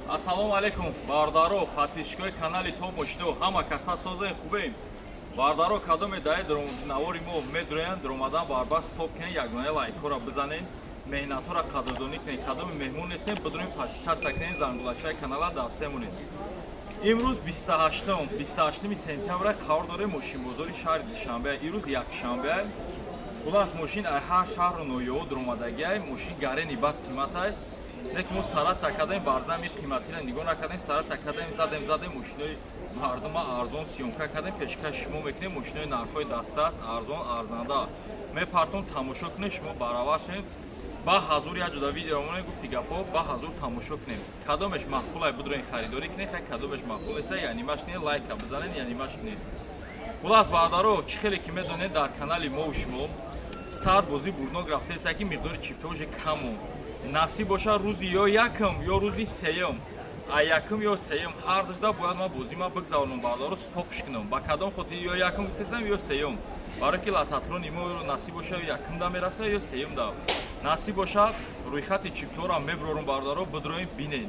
Ассалому алейкум, бардаро, подписчикои канали Топ Мошино, ҳама каса созен хубем. Бардаро кадоме дай навори мо медроян дромадан барба стоп кен ягона лайкора бизанен, меҳнатора қадрдонӣ кунед, кадоме меҳмон нестем, бидроин подписатсия кунед, зангулачаи канала давсе монед. имрӯз 28 сентябра қарор дорем мошинбозори шаҳри Душанбе. Ирӯз якшанбе. Хулас мошин ҳар шаҳру ноё дромадагиай, мошин гарени бад қиматай. Лекин мо старатсия кардем барзами қиматиро нигоҳ накардем, старатсия кардем задем мошинои мардума арзон сиёмка кардем, пешкаши шумо мекунем мошинои нархҳои дастаст, арзон, арзанда. Мепартон тамошо кунем, шумо баровар шавед. Ба ҳазур як ҷуда видеомон гуфти гапо, ба ҳазур тамошо кунем. Кадомеш маъқулай бидроин харидорӣ кунед, кадомеш маъқул нест, янимаш кунед, лайка бизанед, янимаш кунед. Хулас бардаро, чӣ хеле ки медонед дар канали мо шумо старт бозӣ бурднок рафтест, яки миқдори чиптоҷи каму. Насиб боша рӯзи ё якм ё рӯзи сеюм, а якм ё сеюм ҳар дажда бояд ман бозима бигзаронам бардаро стопш кунам. Ба кадом хотир ё якм гуфтесам ё сеюм. Барои ки лататрони мо насиб боша ё якмда мераса ё сеюмда. Насиб боша рӯйхати чипторам меброрум бардаро бидроин бинед.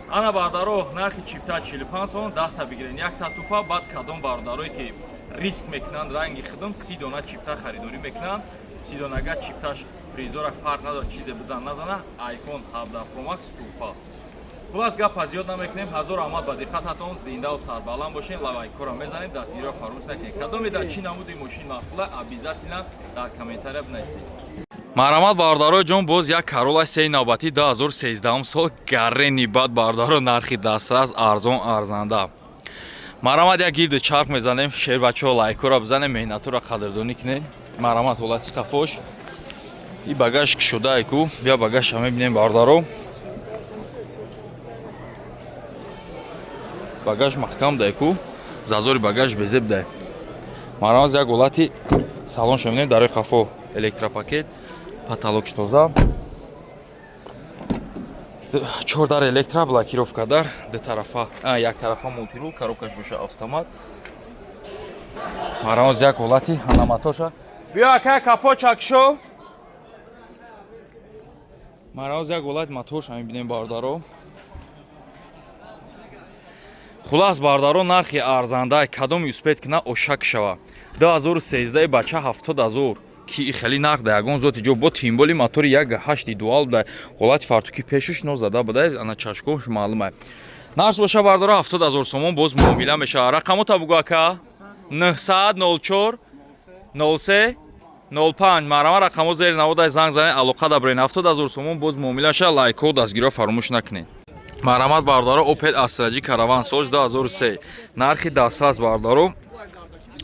Ана бардаро нархи чипта 45 сом 10 та бигирен. Як та туфа баъд кадом бардарое ки риск мекунанд ранги хидм 30 дона чипта харидорӣ мекунанд. 30 донага чипташ призора фарқ надорад, чизе бизан назана, iPhone 17 Pro Max туфа. Хулас гапа зиёд намекунем, ҳазор раҳмат ба диққататон, зиндаву сарбаланд бошед, лайкора мезанед, дастгириро фаромӯш накунед. Кадоме дар чӣ намуди мошин мақбула, обязательно дар комментария бинависед. Марҳамат бардарои ҷон, боз як Corolla сеи навбатӣ 2013 сол гаррени бад бардаро нархи дастрас арзон арзанда. Марҳамат як гирди чарх мезанем, шер бачаҳо лайкора бизанем, меҳнатора қадрдонӣ кунед. Марҳамат ҳолати қафош. И багаж кушодаи ку, бия багаж ҳам мебинем бардаро. Багаж маҳкам дай ку, зазори багаж безеб дай. Марҳамат як ҳолати салон шо мебинем, дарои қафо электропакет, потолокш тоза. 4 дар электро, блокировка дар, як тарафа мултирул, коробкаш боша автомат. Марҳамат як ҳолати ҳанаматоша. Бия ака капоч акшо. Марҳамат як ҳолати моторш мебинем бардаро. Хулас бардаро нархи арзанда кадоми успед кина ошак шава. 2013 бача 70000 ки хели нарх да ягон зоти ҷо бо тимболи мотори 1.8 дуал да ҳолати фартуки пешаш нозада буда ана чашкош маълума. Нарх боша бардаро 70000 сомон боз муомила мешава. Рақамота бугу ака 900 04 03 05 марҳамат рақамо зери наводай занг занед алоқа дабрен 70000 сомон боз муомила ша лайко дастгириро фаромӯш накунед. Марҳамат бардаро Opel Astra Caravan соз 2003 нархи дастрас бардаро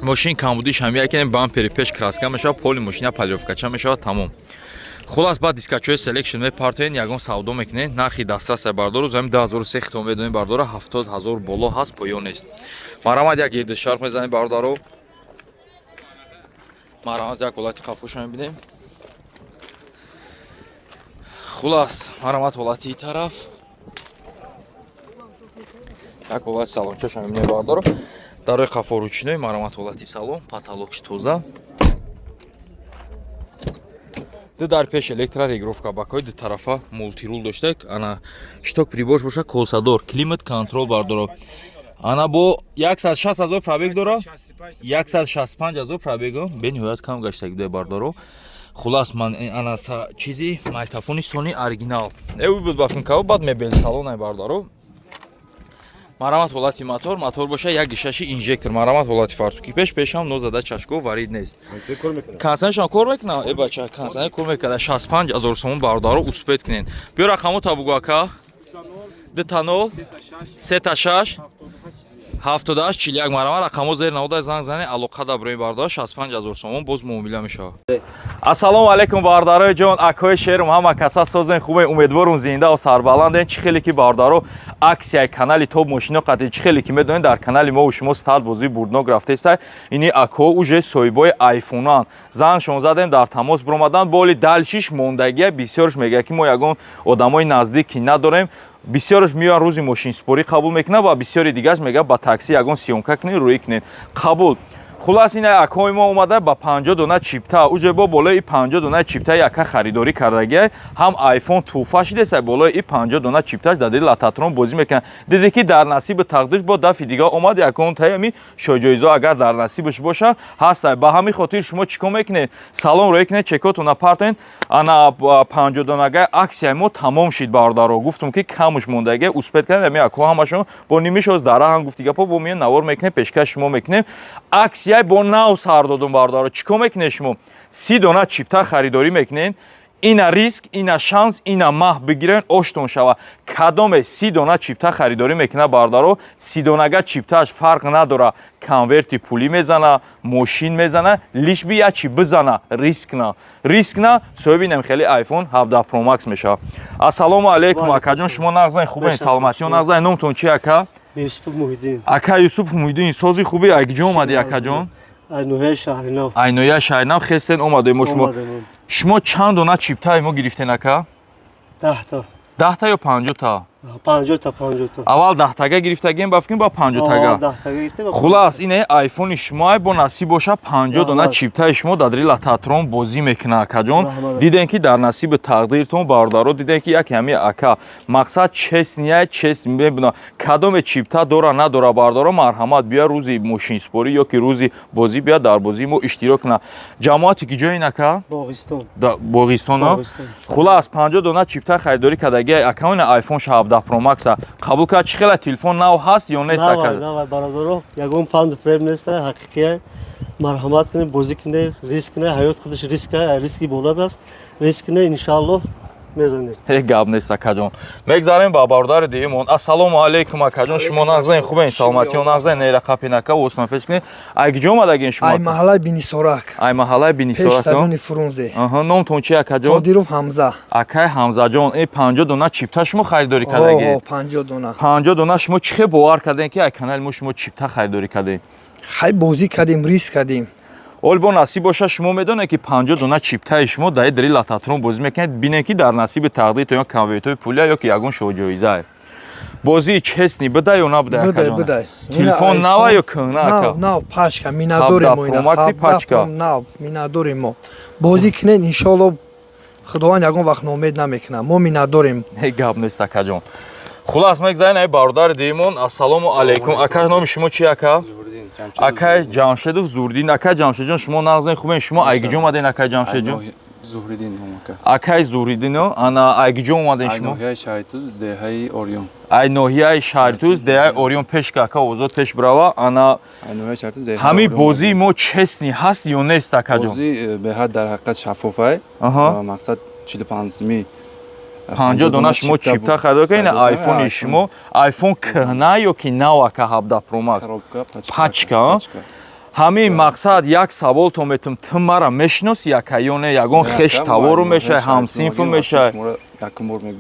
мошин камбудиш ҳам якен бампери пеш краска мешава, поли мошина полировкача мешава тамом. Хулас баъд дискачои selection мепартоен ягон савдо мекунед. Нархи дастрас бардаро замин 2003 хитом медонед бардаро 70000 боло ҳаст, поён нест. Марҳамат як гирди шарх мезанед бардаро. Марҳамат як ҳолати қафоша мебинем. Хулас марҳамат ҳолати ин тараф. Як ҳолати салончаша мебинем бардаро. Дарои қафо ручной, марҳамат ҳолати салон, потолокш тоза. Ду дар пеш электрорегировка бакои ду тарафа мултирул дошта, ана шток прибор боша колсадор, климат контрол бардаро. Ана бо 160000 пробег дора, 165000 пробего, бениҳоят кам гаштаги буда бардаро. Хулас ман ана чизи майтафони Sony оригинал. Эви буд ба функао бад мебел салонай бардаро. Марҳамат ҳолати мотор боша як гишаши инжектор, марҳамат ҳолати фартуки пешам нозада чашко варид нест. Консаншон кор мекунад, е бача, консан кор мекунад 65000 сомон бардаро успед кунед. Биё рақамота бугу ака 20 36 78 41 марҳамат рақамо зери наводай занг занед алоқа даброи бардаро 65000 сомон боз муомила мешава. Ассалому алейкум бардарои ҷон, акои шерум, ҳама каса созен хубе, умедворум зиндаву сарбаланден. Чӣ хеле ки бардаро аксияи канали Топ Мошино қати чӣ хеле ки медонед дар канали мо шумо старт бозии бурднок рафтеста. Ини акоҳо уже соҳибои айфонан. Зангшон задем, дар тамос биромадан, боли дальшиш мондагия бисёрш мегӯяд ки мо ягон одамои наздик ки надорем. Бисёрш миёян рӯзи мошинспорӣ қабул мекунад ва бисёри дигарш мегӯяд ба такси ягон сиёмка кунед, рӯӣ кунед. Қабул. خلاص این اکای ما اومده با 50 دونه چیپتا اوجه با بالای 50 دونه چیپتا یکا خریداری کردگی هم آیفون توفا شده سه بالای 50 دونه چیپتاش دادی لاتاترون بازی میکنن دیدی که در نصیب تقدیرش با دفعه دیگه اومد اکاونت همی شجایزه اگر در نصیبش باشه هست با همین خاطر شما چیکار میکنید سلام رو کنید چکاتون آپارتمنت انا 50 دونه اکسیا ما تمام شد باردارو گفتم که کمش موندگی اسپت کنید می اکو همشون با نیمیش از داره هم گفت دیگه با میان نوار میکنه پیشکش شما میکنیم اکسیا با ناو سر دادم باردارو چیکار میکنید شما 30 دونه چیپتا خریداری میکنین اینا ریسک اینا شانس اینا ماه بگیرن اوشتون شوه کدام 30 دونه چیپتا خریداری میکنه باردارو 30 دونه چیپتاش فرق نداره کنورتی پولی میزنه ماشین میزنه لیش بیا چی بزنه ریسک نه ببینم خیلی آیفون 17 پرو مکس میشه السلام علیکم اکا جان شما نغزن خوبه سلامتی نغزن نامتون چی اکا یوسف محیدین اکا یوسف محیدین سازی خوبی اگه اومدی اکا جان اینویا شهرنو اینویا شهرنو خستن اومده شما چند دونه چیپتا ما گرفتین اکا 10 تا 10 تا یا 50 تا 50 تا اول 10 تاگه گرفتگیم بافکین با 50 تاگه خلاص اینه آیفون شما با نصیب باشه 50 دونه چیپتا شما دادری لاتاترون بازی میکنه اکا جان دیدن که در نصیب تقدیرتون باردارو دیدن که یک همی اکا مقصد چس نیه چس میبینه کدام چیپتا داره نداره باردارو مرحمت بیا روزی ماشین سپوری یا که روزی بازی بیا در بازی مو اشتراک نه جماعتی که جای نکا باغستان خلاص 50 دونه چیپتا خریداری کردگی اکاون آیفون 17 پرو مکس قبول کرد چه خیلی تلفن نو هست یا نیست نه برادرو یگون فاند فریم نیست حقیقیه مرحمت کنه بازی کنه ریسک نه حیات خودش ریسکی بولد است ریسک نه ان شاء الله میزنید یک گاب نیست اکا جان میگذاریم با باردار دیمون السلام علیکم اکا جان شما نغزین خوبه سلامتی نغزین نیره قپینکا و اسم پیش کنید اگه جا اومدگین شما ای محله بینی سوراک پیشترونی فرونزه نامتون چی اکا جان قادیروف حمزه اکای حمزه جان این 50 دونه چیپتا شما خریداری کردگی 50 دونه شما چه باور کردین که کانال ما شما چیپتا خریداری کردین خیلی بازی کردیم ریسک کردیم اول با نصیب باشه شما میدونه که 50 دونه چیپتا شما داری لاتاترون بازی میکنید بینه که در نصیب تقدیر تو یا کنورتور پولی یا که یگون شو جایزه بازی چسنی بده یا نبده بده تلفن نوا یا کنه نه پاشکا مینادوریم ما اینا پاشکا نه مینادوریم ما بازی کنین ان شاء الله خداوند یگون وقت ناامید نمیکنه ما مینادوریم گپ نیست اکا جان خلاص میگذارین ای باردار دیمون السلام علیکم اکا نام شما چی اکا اکا جمشید زوردین اکا جمشید جان شما نغزین خوبین شما ایگی جون اومدین اکا جمشید جان زوردین اکا زوردین انا ایگی جون اومدین شما نوحیه شهریتوز دهه اوریون ای نوحیه شهریتوز دهه اوریون پیش که اکا اوزاد پیش براوا انا نوحیه شهریتوز دهه همین بازی ما چسنی هست یا نیست اکا جان بازی به حد در حقیقت شفافه مقصد 45 می 50 دونه شما چیپتا خرید کنین آیفون شما آیفون کنه یا که نو که 17 پرو مکس پاچکا همین مقصد یک سوال تو میتونم تو مرا میشناسی یا که یونه یگون خش تاورو میشه هم صنف میشه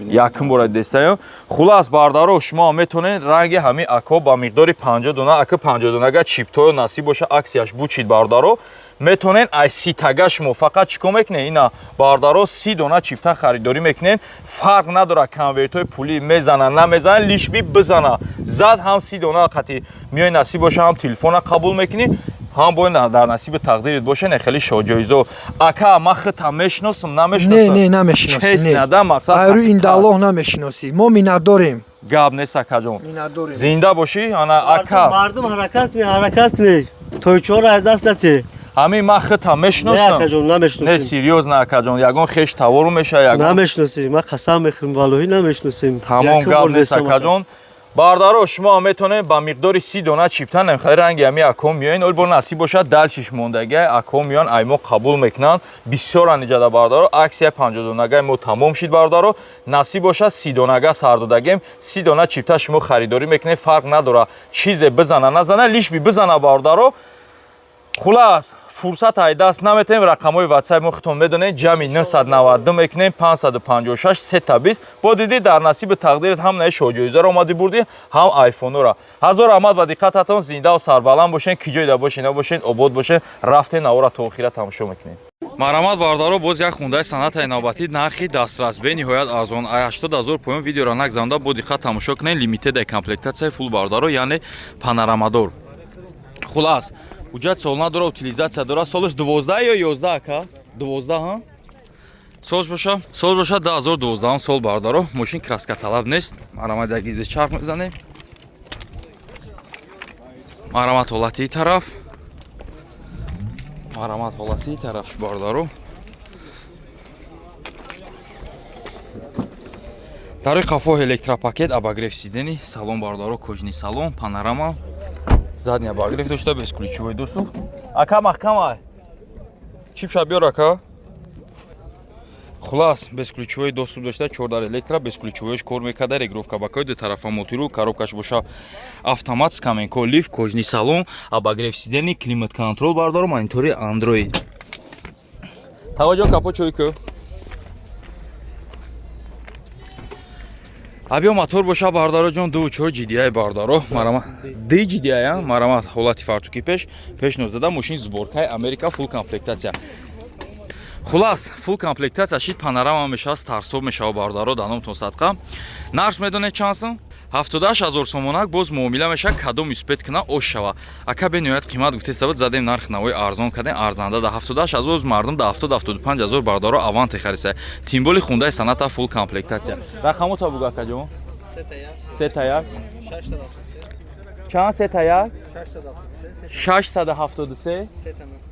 یکم بار دسته خلاص باردارو شما میتونین رنگ همین اکو با مقدار 50 دونه اکو 50 دونه چیپتا نصیب باشه عکسش بوچید باردارو میتونین ای 30 تاگه شما فقط چیکار میکنین اینا باردارو 30 دونه چیپتا خریداری میکنین فرق نداره کنورتور پولی میزنن نمیزنن لیش بی بزنه زد هم 30 دونه قطعی میای نصیب باشه هم تلفن قبول میکنی هم باید در نصیب تقدیرت باشه نه خیلی شجایزه اکا ما خودم میشناسم نمیشناسم نه نمیشناسی نه مقصد ایرو این الله نمیشناسی ما مینادوریم گاب نیست اکا جون زنده باشی انا اکا مردم حرکت کنی توی چور از دست نتی همین ما خودم میشناسم نه اکا جون نمیشناسی نه سیریوز نه اکا جون یگون خش تاورو میشه یگون نمیشناسی ما قسم میخورم والله نمیشناسیم تمام گاب نیست اکا جون باردارو شما میتونه با مقدار 30 دونه چیپتا نمیخواد رنگ همی اکو میان اول بر نصیب باشه دلشش موندگی اکو میان ایمو قبول میکنن بسیار انجام باردارو عکس 50 دونه مو تمام شید باردارو نصیب باشه 30 دونه سر دادگیم 30 دونه چیپتا شما خریداری میکنه فرق نداره چیز بزنه نزنه لیش بی بزنه باردارو خلاص فرصت های دست نمیتیم رقمای واتساپ مختون میدونید جمعی 992 میکنیم 556 320 با دیدی در نصیب تقدیرت هم نه شجایزه را اومدی بردی هم آیفون را هزار رحمت و دقتتون زنده و سربلند باشین کجای دا باشین نباشین آباد باشین رفتین اورا تا آخرت تماشا میکنین مرحمت باردارو باز یک خونده صنعت نوبتی نرخی دسترس به نهایت ارزان 80000 پوان ویدیو را نگذارنده با دقت تماشا کنین لیمیتد کامپلکتاسیای فول باردارو یعنی پانورامادور خلاص Ҳуҷҷат солна дора, утилизатсия дора. Солаш 12 ё 11 ака? 12 ҳа? Соз боша 2012 сол бардаро. Мошин краска талаб нест. Марамат як иде чарх мезанем. Марамат ҳолати тараф. Марамат ҳолати тараф бардаро. Дари қафо электропакет обогрев сидени, салон бардаро, кожни салон, панорама. Задний обогрев дошта без ключевой доступ. Ака маҳкамай. Чип шаб биёр ака. Хулас без ключевой доступ дошта 4 электро без ключевойш кор мекарда, регулировка бакои ду тарафа мултирул, коробкаш боша автомат, скаменко, лифт, кожни салон, обогрев сидени, климат контрол бардаро, монитори Android. Таваҷҷоҳ капо чойку. Абиё мотор боша бардаро ҷон 2.4 GDI бардаро, марамат D GDI, марамат ҳолати фартуки пеш 19 мошин сборкаи Америка, фул комплектация. Хулас, фул комплектация шид панорама мешава, старстоб мешава бардаро даномтон садқа. Нарш медонед чанд сум? 78 000 сомонак боз муомила мешава, кадом юспет кина ош шава. Ака бениҳоят қимат гуфте сабад задем нарх навои арзон кардем, арзанда да 78 000 мардум да 70-75 000 бардаро аванте хариса. Тимболи хундай саната фул комплектация. Рақамо та буга акаҷон? 3 чанд 3 673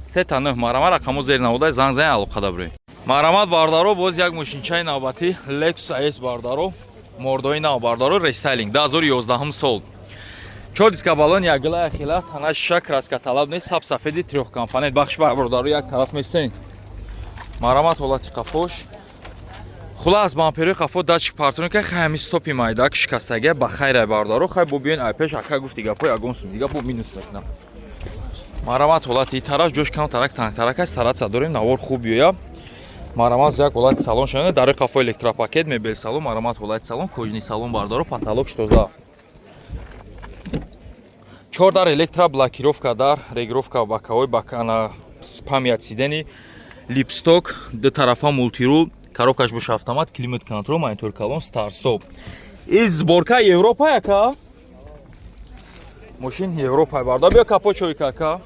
3 марамат рақамо зери наводай занг зани алоқада бурем. Марамат бардаро боз як мошинчаи навбати Lexus AS бардаро, мордои нав бардаро, рестайлинг 2011 сол. 4 диска балон, як гилая хила, тана шиша, краска талаб нест, саб сафеди трёхкомпонент бахш бардаро як тараф местен. Марамат ҳолати қафош. Хулас бамперои қафо датчик партроника хами стопи майдак шикастагия ба хайра бардаро, хай бо биён айпеш ака гуфти гапои агон сум дига бо минус мекунам. Марамат ҳолати тараф ҷош кам тарак танг тарак аст, таратса дорем, навор хуб биёя. Марамат як ҳолати салон шавонда, дари қафо электропакет, мебел салон, марамат ҳолати салон, кожни салон бардаро, потолок штоза. 4 дар электро блокировка дар, регулировка бакаҳои бакана памят сидени, липсток, ду тарафа мултирул, коробкаш боша автомат, климат контрол, монитор колон, старт стоп. Из сборка Европа яка? Мошин Европа барда, биё капо чойка ака.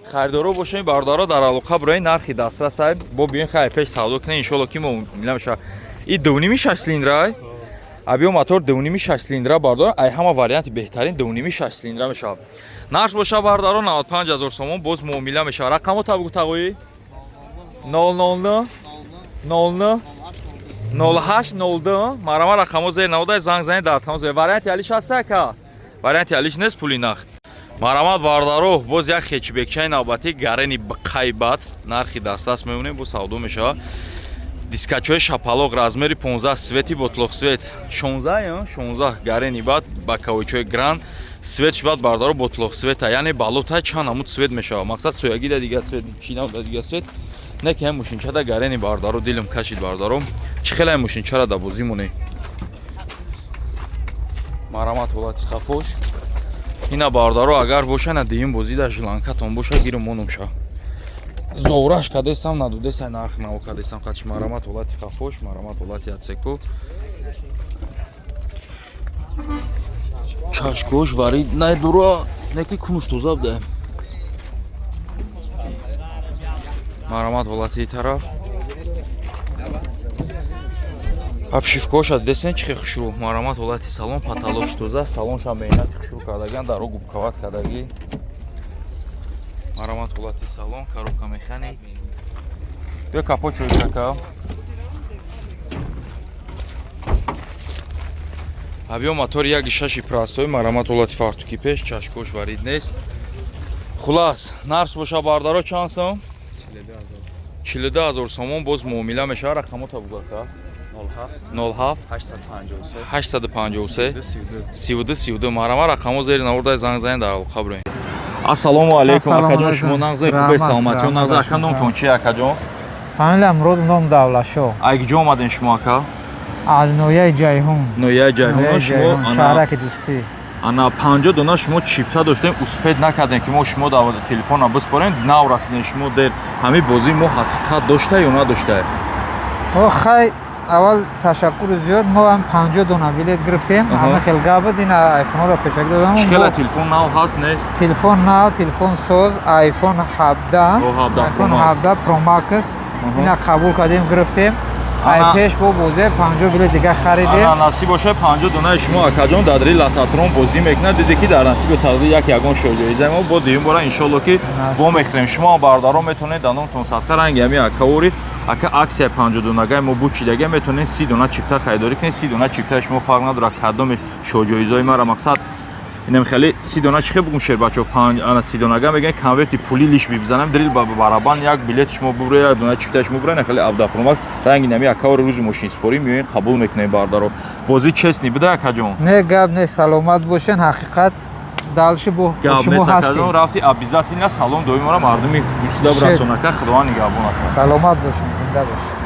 Харидоро бошем бардаро дар алоқа бураи нархи дастрасай, бо биён хай пеш савдо кунем, иншоалло ки мо миламша. И 2.5 6 цилиндрай. Абиё мотор 2.5 6 цилиндра бардаро, ай ҳама варианти беҳтарин 2.5 6 цилиндра мешавад. Нарх боша бардаро 95 000 сомон, боз муомила мешавад. Рақамо табук тағои 000 00 08 02 марама рақамо зер наводай занг зани дар тамос. Варианти алиш ҳаста ака? Варианти алиш нест, пули нақд. Марамат бардаро боз як хечбекчаи навбати гарени қайбат, нархи дастаст мемонем, бо савдо мешавад. Дискачои шапалоқ размери 15, свети ботлоқ свет 16 гарени бад ба кавойчои гранд свет шбад бардаро ботлоқ света, яъне балотай чанд амуд свет мешавад. Мақсад сояги да дига свет, чинав да дига свет. Неки ҳам мошинчада гарени бардаро дилм кашид бардаро. Чӣ хеле мошинчара да бозӣ монем. Марамат ҳолати қафош. Ина бардаро агар боша на дим бозӣ да жиланкатон боша гиру монумша. Зовраш кадесам надудесай нарх наво кадесам қатш. Марамат ҳолати қафош, марамат ҳолати атсеку. Чашкош варид найдура неки кунуш тоза буда. Марамат ҳолати тараф. Обшивкоша десен чихе хушру. Марамат ҳолати салон, потолок тоза, салонша меҳнати хушру кардаган, даро губкават кардаги. Марамат ҳолати салон, коробка механик. Биё капо чойка. Абиё мотор 1.6 прастой, марамат ҳолати фартуки пеш, чашкош варид нест. Хулас, нарх боша бардаро чанд сум? 42 000 сомон, боз муомила мешава. Рақамо та бугака? 07 853 32 марама. Рақамо зери навурдай занг зани дар алоқа бурем. Ассалому алейкум акаҷон, шумо нағзаи хубе саломатиё нағза. Ака номтон чи акаҷон? Фамилиям Рӯзном Давлашо. Айги ҷо омаден шумо ака? Аз ноҳияи Ҷайҳун. Ноҳияи Ҷайҳун шумо шаҳраки Дӯстӣ. ана 50 дона шумо чипта доштем, успед накардем ки мо шумо дар телефона биспорем, нав расидем шумо дер. Ҳамин бозӣ мо ҳақиқат дошта ё надошта? Охай اول تشکر زیاد ما هم 50 دونه بلیت گرفتیم همه خیلی گابد این آیفون ها را پیشک دادم چقدر تلفن نو هست نیست؟ تلفن نو تلفن سوز آیفون 17 آیفون 17 پرو ماکس اینا قبول کردیم گرفتیم ای پیش با بوزه 50 بلیت دیگه خریدیم اگر نصیب باشه 50 دونه شما اکاجون در لاتاترون بازی میکنه دیدی که در نصیب تقدیر یک یگان شو جایزه ما با دیم بار ان شاء الله که با میخریم شما باردارو میتونید دانون صد رنگ همی اکاوری اگه عکس 50 دونه ما بود چی دیگه میتونید 30 دونه چیپتا خریداری کنید 30 دونه چیپتا شما فرق نداره کدوم شو جایزه ما را مقصد اینم خیلی 30 دونه چخه بگم شیر بچو 5 انا 30 دونه میگن کانورتی پولی لیش بزنم دریل با برابان یک بلیت شما ببره یک دونه چیپتا شما ببره خیلی 17 پرو ماکس رنگ نمی اکاور روز ماشین سپوری میین قبول میکنه باردارو بازی چسنی بده اکاجون نه گاب نه سلامت باشین حقیقت دالش بو شما هستین رفتی ابیزاتی نه سالن دویم را مردمی دوست دارم رسانه که خداوند نگهبان کنه سلامت باشین زنده باشین